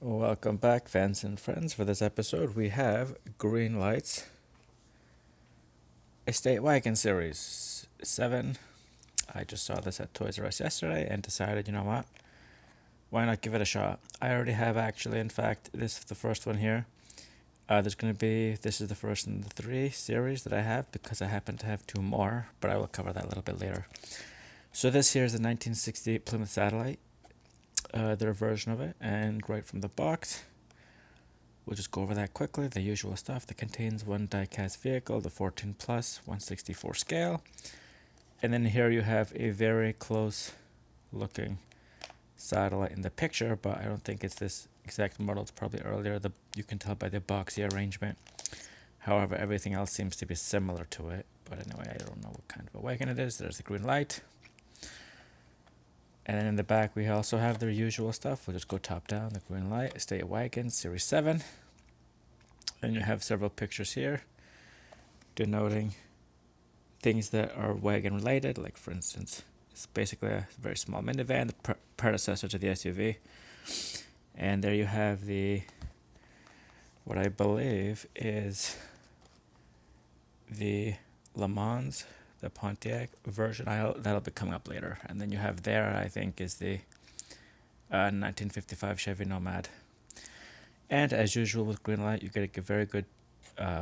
Welcome back, fans and friends. For this episode, we have Greenlight's Estate Wagon Series 7. I just saw this at Toys R Us yesterday and decided, you know what? Why not give it a shot? I already have actually, in fact, this is the first one here. This is the first in the 3 series that I have because I happen to have 2 more, but I will cover that a little bit later. So this here is the 1968 Plymouth Satellite, their version of it, and right from the box. We'll just go over that quickly. The usual stuff that contains one die-cast vehicle, the 14 plus 164 scale. And then here you have a very close looking satellite in the picture, but I don't think it's this exact model. It's probably earlier. You can tell by the boxy arrangement. However, everything else seems to be similar to it. But anyway, I don't know what kind of a wagon it is. There's the Greenlight. And then in the back, we also have their usual stuff. We'll just go top down. The Greenlight, Estate Wagon, Series 7. And you have several pictures here denoting things that are wagon related. Like, for instance, it's basically a very small minivan, the predecessor to the SUV. And there you have what I believe is the Le Mans, the Pontiac version. That'll be coming up later. And then you have there, I think, is the 1955 Chevy Nomad. And as usual with Greenlight, you get a very good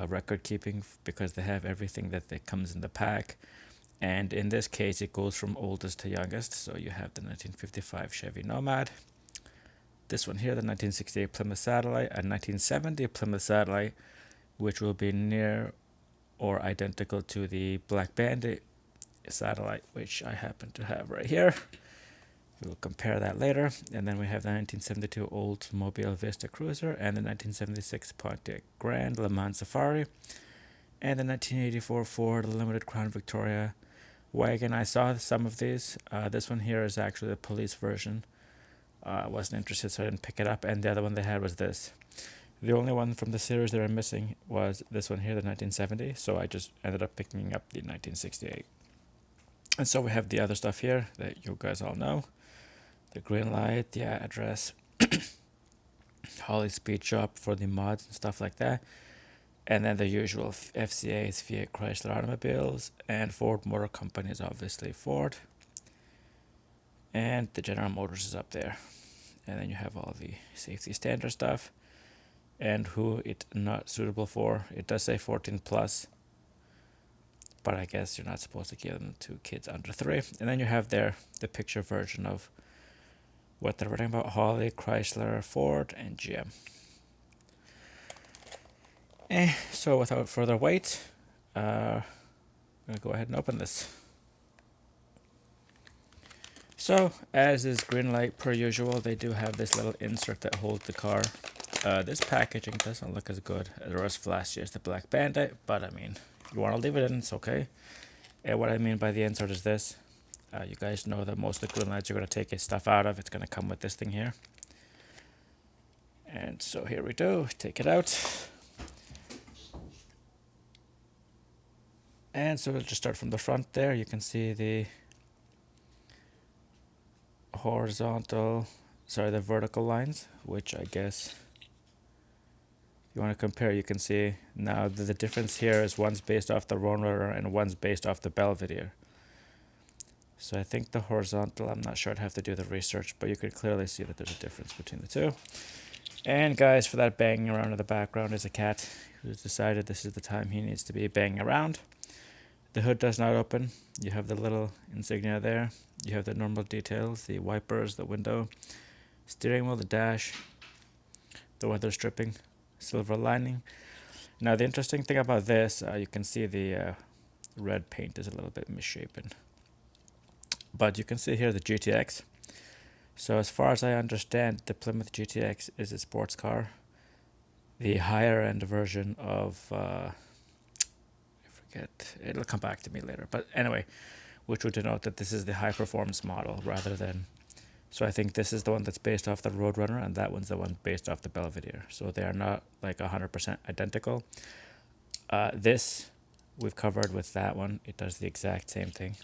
record keeping because they have everything that comes in the pack. And in this case, it goes from oldest to youngest. So you have the 1955 Chevy Nomad. This one here, the 1968 Plymouth Satellite, a 1970 Plymouth Satellite, which will be near or identical to the Black Bandit Satellite, which I happen to have right here. We'll compare that later. And then we have the 1972 Oldsmobile Vista Cruiser and the 1976 Pontiac Grand Le Mans Safari and the 1984 Ford Limited Crown Victoria wagon. I saw some of these. This one here is actually the police version. I wasn't interested, so I didn't pick it up. And the other one they had was this. The only one from the series they were missing was this one here, the 1970. So I just ended up picking up the 1968. And so we have the other stuff here that you guys all know. The Greenlight, the address, Holly Speed Shop for the mods and stuff like that. And then the usual FCA's, Fiat Chrysler Automobiles, and Ford Motor Company is obviously Ford. And the General Motors is up there. And then you have all the safety standard stuff. And who it's not suitable for. It does say 14 plus. But I guess you're not supposed to give them to kids under 3. And then you have there the picture version of what they're writing about: Holly, Chrysler, Ford, and GM. So without further wait, I'm going to go ahead and open this. So, as is Greenlight per usual, they do have this little insert that holds the car. This packaging doesn't look as good or as flashy as the Black Bandit, but I mean, if you want to leave it in, it's okay. And what I mean by the insert is this. You guys know that most of the Greenlights you're going to take stuff out of. It's going to come with this thing here. And so here we do. Take it out. And so we'll just start from the front there. You can see the the vertical lines, which I guess you want to compare. You can see now the difference here is one's based off the Roadrunner and one's based off the Belvedere. So I think the horizontal, I'm not sure, I'd have to do the research, but you can clearly see that there's a difference between the two. And guys, for that banging around in the background is a cat who's decided this is the time he needs to be banging around. The hood does not open. You have the little insignia there. You have the normal details, the wipers, the window, steering wheel, the dash, the weather stripping, silver lining. Now the interesting thing about this, you can see the red paint is a little bit misshapen. But you can see here the GTX. So as far as I understand, the Plymouth GTX is a sports car. The higher end version of, it'll come back to me later. But anyway, which would denote that this is the high performance model rather than, so I think this is the one that's based off the Roadrunner and that one's the one based off the Belvedere. So they are not like 100% identical. This we've covered with that one. It does the exact same thing.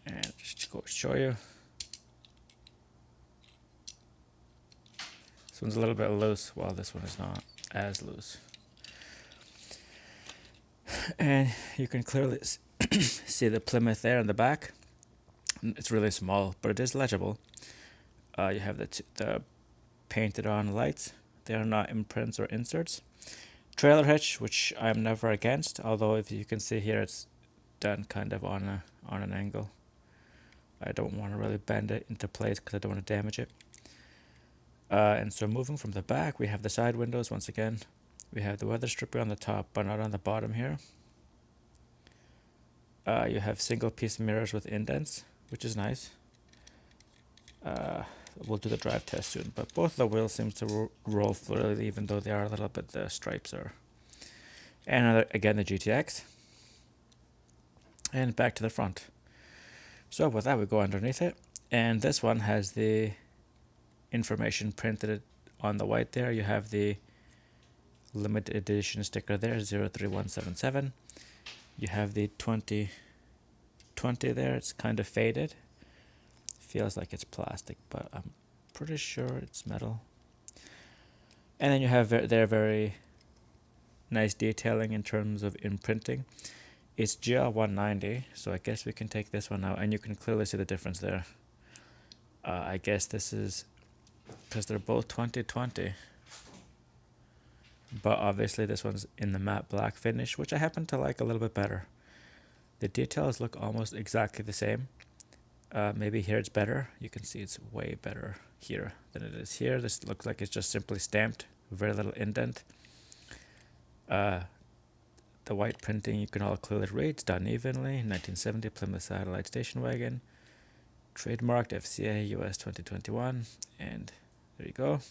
And just go show you. one's a little bit loose, while this one is not as loose. And you can clearly see the Plymouth there in the back. It's really small, but it is legible. You have the painted on lights. They are not imprints or inserts. Trailer hitch, which I'm never against, although if you can see here, it's done kind of on an angle. I don't want to really bend it into place because I don't want to damage it. And so moving from the back, we have the side windows once again. We have the weather stripper on the top, but not on the bottom here. You have single piece mirrors with indents, which is nice. We'll do the drive test soon, but both the wheels seem to roll fluidly, even though they are a little bit, the stripes are. And again, the GTX. And back to the front. So with that, we go underneath it. And this one has the information printed on the white there. You have the limited edition sticker there, 03177. You have the 2020 there. It's kind of faded. Feels like it's plastic, but I'm pretty sure it's metal. And then you have their very nice detailing in terms of imprinting. It's GL 190, so I guess we can take this one out, and you can clearly see the difference there. I guess this is because they're both 2020, but obviously this one's in the matte black finish, which I happen to like a little bit better. The details look almost exactly the same. Maybe here it's better. You can see it's way better here than it is here. This looks like it's just simply stamped, very little indent. The white printing, you can all clearly read, it's done evenly. 1970 Plymouth Satellite Station Wagon, trademarked FCA US 2021, and there you go.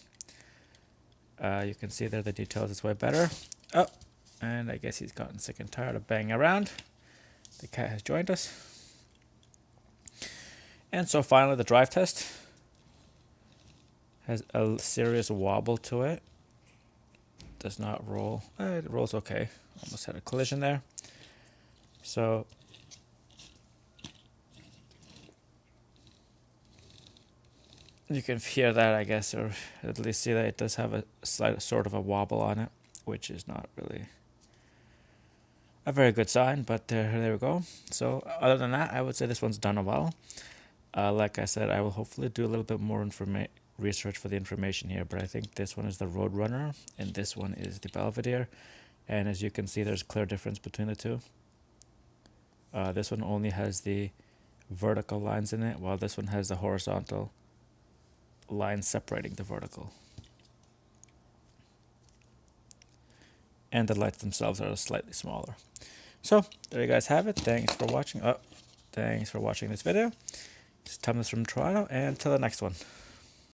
You can see there the details is way better. Oh, and I guess he's gotten sick and tired of banging around. The cat has joined us. And so finally the drive test has a serious wobble to it. Does not roll. It rolls okay. Almost had a collision there. So you can hear that, I guess, or at least see that it does have a slight sort of a wobble on it, which is not really a very good sign, but there we go. So other than that, I would say this one's done well. Like I said, I will hopefully do a little bit more research for the information here, but I think this one is the Roadrunner and this one is the Belvedere, and as you can see, there's a clear difference between the two. This one only has the vertical lines in it, while this one has the horizontal lines separating the vertical. And the lights themselves are slightly smaller. So there you guys have it. Thanks for watching. Thanks for watching this video. It's Thomas from Toronto, and until the next one.